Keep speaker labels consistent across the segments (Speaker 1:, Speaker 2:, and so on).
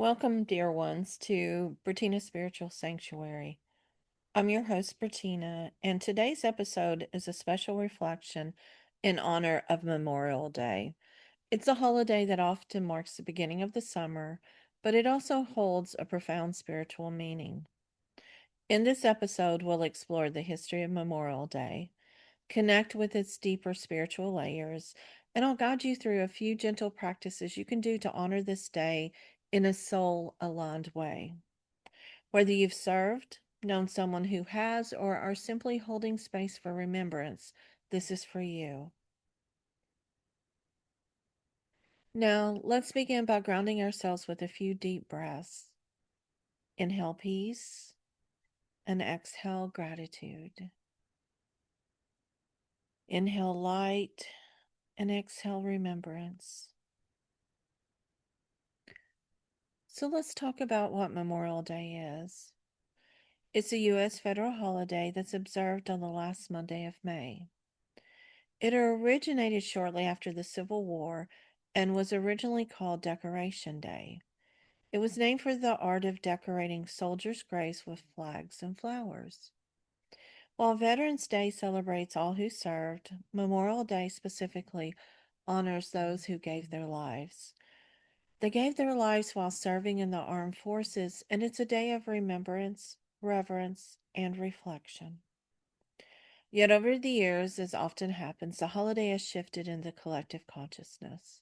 Speaker 1: Welcome, dear ones, to Bertina's Spiritual Sanctuary. I'm your host, Bertina, and today's episode is a special reflection in honor of Memorial Day. It's a holiday that often marks the beginning of the summer, but it also holds a profound spiritual meaning. In this episode, we'll explore the history of Memorial Day, connect with its deeper spiritual layers, and I'll guide you through a few gentle practices you can do to honor this day in a soul aligned way. Whether you've served, known someone who has, or are simply holding space for remembrance, this is for you. Now, let's begin by grounding ourselves with a few deep breaths. Inhale peace and exhale gratitude. Inhale light and exhale remembrance. So let's talk about what Memorial Day is. It's a U.S. federal holiday that's observed on the last Monday of May. It originated shortly after the Civil War and was originally called Decoration Day. It was named for the art of decorating soldiers' graves with flags and flowers. While Veterans Day celebrates all who served, Memorial Day specifically honors those who gave their lives. They gave their lives while serving in the armed forces, and it's a day of remembrance, reverence, and reflection. Yet over the years, as often happens, the holiday has shifted in the collective consciousness.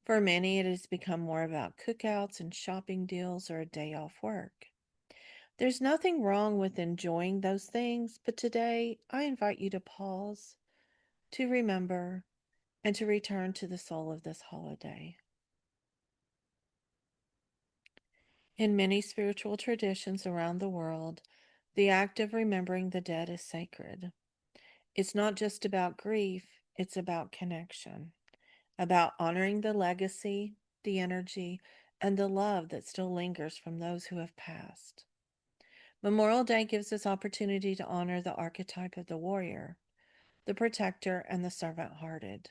Speaker 1: For many, it has become more about cookouts and shopping deals or a day off work. There's nothing wrong with enjoying those things, but today I invite you to pause, to remember, and to return to the soul of this holiday. In many spiritual traditions around the world, the act of remembering the dead is sacred. It's not just about grief, it's about connection, about honoring the legacy, the energy, and the love that still lingers from those who have passed. Memorial Day gives us opportunity to honor the archetype of the warrior, the protector, and the servant hearted.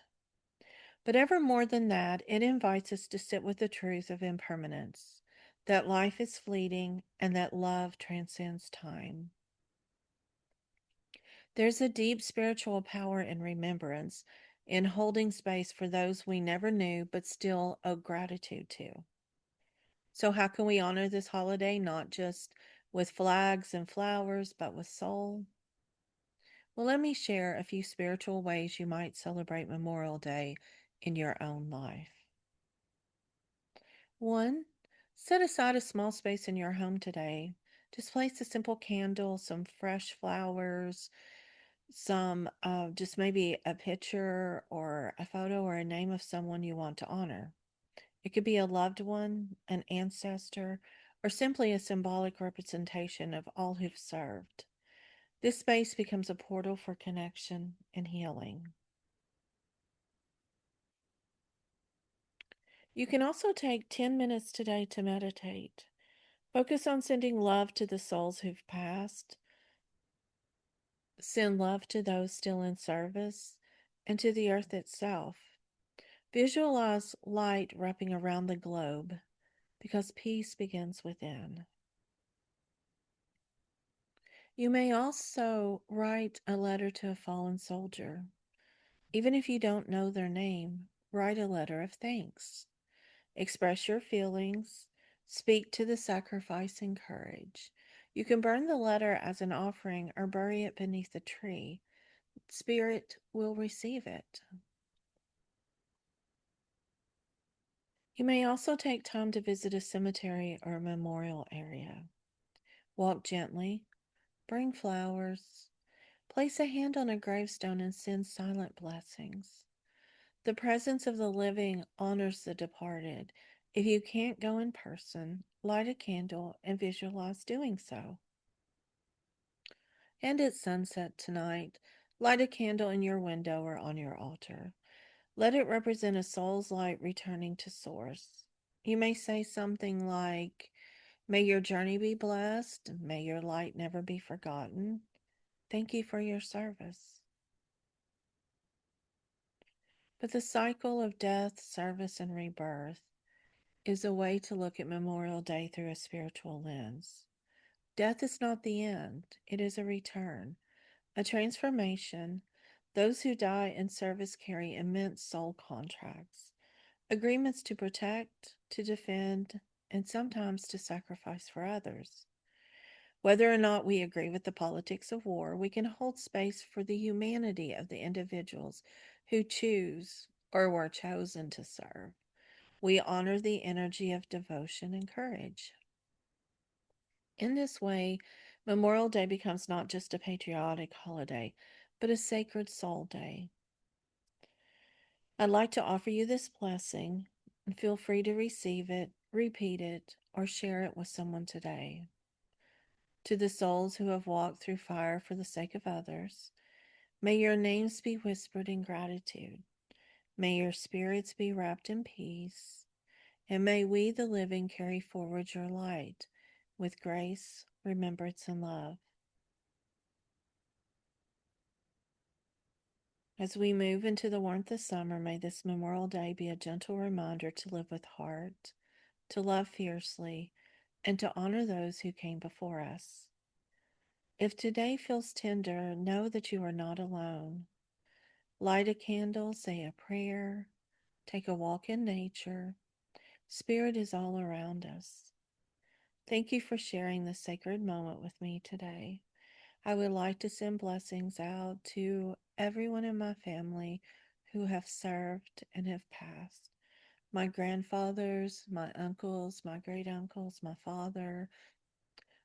Speaker 1: But ever more than that, it invites us to sit with the truth of impermanence, that life is fleeting and that love transcends time. There's a deep spiritual power in remembrance, in holding space for those we never knew but still owe gratitude to. So, how can we honor this holiday not just with flags and flowers, but with soul? Well, let me share a few spiritual ways you might celebrate Memorial Day in your own life. One, set aside a small space in your home today. Just place a simple candle, some fresh flowers, just maybe a picture or a photo or a name of someone you want to honor. It could be a loved one, an ancestor, or simply a symbolic representation of all who've served. This space becomes a portal for connection and healing. You can also take 10 minutes today to meditate. Focus on sending love to the souls who've passed, send love to those still in service, and to the earth itself. Visualize light wrapping around the globe because peace begins within. You may also write a letter to a fallen soldier. Even if you don't know their name, write a letter of thanks. Express your feelings. Speak to the sacrifice and courage. You can burn the letter as an offering or bury it beneath a tree. Spirit will receive it. You may also take time to visit a cemetery or a memorial area. Walk gently, bring flowers, place a hand on a gravestone and send silent blessings. The presence of the living honors the departed. If you can't go in person, light a candle and visualize doing so. And at sunset tonight, light a candle in your window or on your altar. Let it represent a soul's light returning to Source. You may say something like, "May your journey be blessed. May your light never be forgotten. Thank you for your service." But the cycle of death, service, and rebirth, is a way to look at Memorial Day through a spiritual lens. Death is not the end, it is a return, a transformation. Those who die in service carry immense soul contracts, agreements to protect, to defend, and sometimes to sacrifice for others. Whether or not we agree with the politics of war, we can hold space for the humanity of the individuals who choose or were chosen to serve. We honor the energy of devotion and courage. In this way, Memorial Day becomes not just a patriotic holiday, but a sacred soul day. I'd like to offer you this blessing, and feel free to receive it, repeat it, or share it with someone today. To the souls who have walked through fire for the sake of others, may your names be whispered in gratitude. May your spirits be wrapped in peace. And may we, the living, carry forward your light with grace, remembrance, and love. As we move into the warmth of summer, may this Memorial Day be a gentle reminder to live with heart, to love fiercely, and to honor those who came before us. If today feels tender, know that you are not alone. Light a candle, say a prayer, take a walk in nature. Spirit is all around us. Thank you for sharing this sacred moment with me today. I would like to send blessings out to everyone in my family who have served and have passed. My grandfathers, my uncles, my great uncles, my father,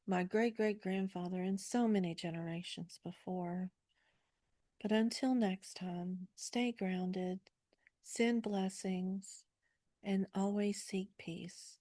Speaker 1: my great great grandfather, and so many generations before. But until next time, stay grounded, send blessings, and always seek peace.